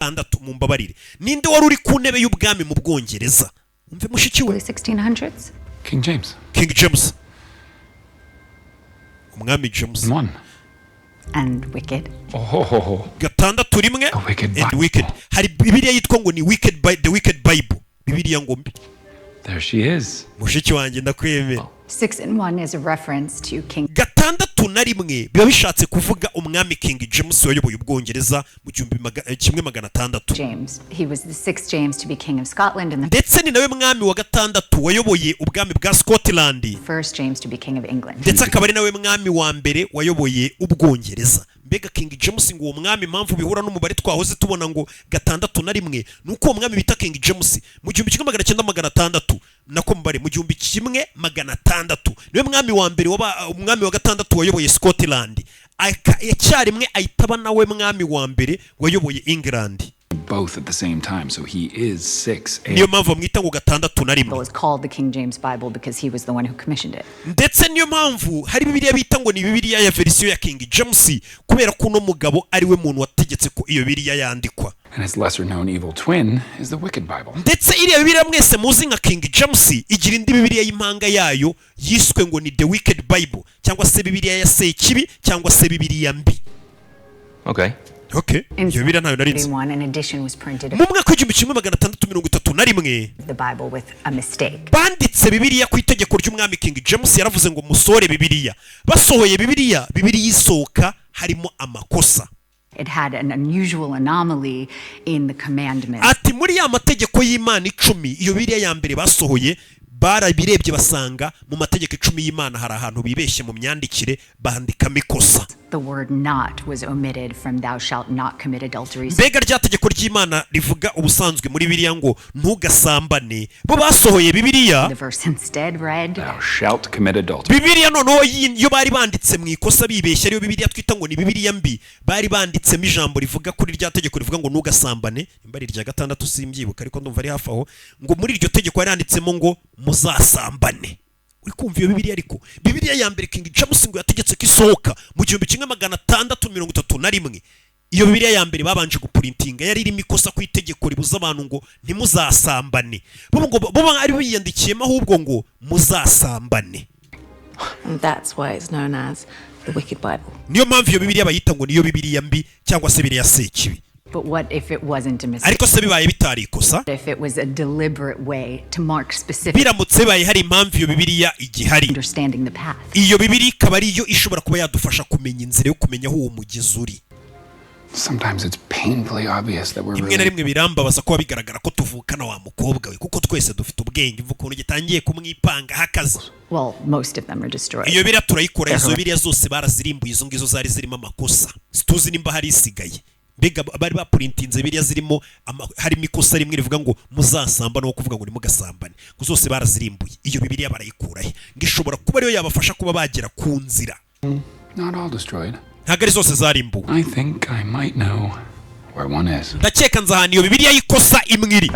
gatandatu mumbabarire ninde wari uri ku ntebe y'ubwami mu Bwongereza umve mushiki we 1600s King James umwami James and wicked gatandatu rimwe and wicked hari bibiliya yitwa ngo ni wicked by the wicked Bible bibiliya ngo mbi there she is mushiki wanjye ndakwemera 6 and 1 is a reference to King gatandatu na rimwe biba bishatse kuvuga umwami King James wayoboye Ubwongereza mu 1600 James. He was the sixth James to be king of Scotland and the ndetse ni nawe mwami wa gatandatu wayoboye ubwami bwa Scotland first James to be king of England. ndetse akaba ari nawe mwami wa mbere wayoboye Ubwongereza. Mbega King James ngo uwo mwami impamvu bihura n'umubare twahoze tubona ngo gatandatu na rimwe nuko uwo mwami bita King James mu 1900 nako mubare mu 1600 niwe mwami wa mbere umwami wa gatandatu wayoboye Scotland icyarimwe ahitaba nawe mwami wa mbere wayoboye England both at the same time, so he is 6. niyo mpamvu mwita ngo gatandatu na rimwe. It was called the King James Bible because he was the one who commissioned it. ndetse niyo mpamvu hari bibiliya bita ngo ni bibiliya ya verisiyo ya King James kubera ko uno mugabo ari we muntu wategetse ko iyo bibiliya yandikwa. And his lesser known evil twin is the Wicked Bible. ndetse iriya bibiliya mwese muzi nka King James igira indi bibiliya y'impanga yayo yiswe ngo ni the Wicked Bible cyangwa se bibiliya ya Sekibi cyangwa se bibiliya mbi. Okay. Okay. Iyo bibiliya ntayo narinzi. Mu mwaka w'igihumbi kimwe magana atandatu mirongo itatu na rimwe banditse bibiliya ku itegeko ry'umwami King James yaravuze ngo musore bibiliya basohoye bibiliya isohoka harimo amakosa. It had an unusual anomaly in the commandments. Ati muri ya mategeko y'Imana 10 iyo bibiliya ya mbere basohoye barabirebye basanga mu mategeko 10 y'Imana hari ahantu bibeshye mu myandikire bandikamo ikosa. The word not was omitted from thou shalt not commit adultery. Mbega rya tegeko ry'Imana rivuga ubusanzwe muri bibiliya ngo ntugasambane bo basohoye bibiliya. The verse instead read thou shalt commit adultery. Bibiliya noneho yo bari banditse mu ikosa bibeshya ariyo bibiliya twita ngo ni bibiliya mbi bari banditsemo ijambo rivuga kuri rya tegeko rivuga ngo ntugasambane imbari rya gatandatu simbyibuka ariko ndumva ari hafi aho ngo muri iryo tegeko yaranditsemo ngo muzasambane. Uri kumva iyo bibiliya ariko bibiliya ya mbere King James ngo yategetse ko isohoka mu 1631 iyo bibiliya ya mbere babanje guprintinga yari irimo ikosa ku itegeko ribuza abantu ngo ntimuzasambane bo ari biyandikiyemo ahubwo ngo muzasambane. And that's why it's known as the Wicked Bible. Niyo mpamvu iyo bibiliya bayita ngo niyo bibiliya mbi cyangwa se bibiliya Sekibi. But what if it wasn't a mistake? Ariko se bibaye bitari ikosa? If it was a deliberate way to mark specific biramutse bibaye hari impamvu iyo bibiliya igihari understanding the path. Iyo bibiliya ikaba ariyo ishobora kuba yadufasha kumenya inzira yo kumenya aho uwo mugezi uri. Sometimes it's painfully obvious that we're rimwe na rimwe birambabaza kuba bigaragara ko tuvukana wa mukobwa we kuko twese dufite ubwenge mvuga ukuntu gitangiye kumwipanga hakazi. Well, most of them are destroyed. Iyo bibiliya turayikora izo bibiliya zose barazirimbuye izo ngizo zari zirimo amakosa situzi nimba hari isigaye. Mbega bari baprintinze bibiliya zirimo harimo ikosa rimwe rivuga ngo muzasamba no kuvuga ngo ni mugasambane ngo zose barazirimbuye iyo bibiliya barayikura he ngishobora kuba ariyo yabafasha kuba bagera ku nzira. Not all destroyed. Ntagari zose zarimbuwe. I think I might know where one is. Ndakeka nzahana iyo bibiliya y'ikosa imwe iri.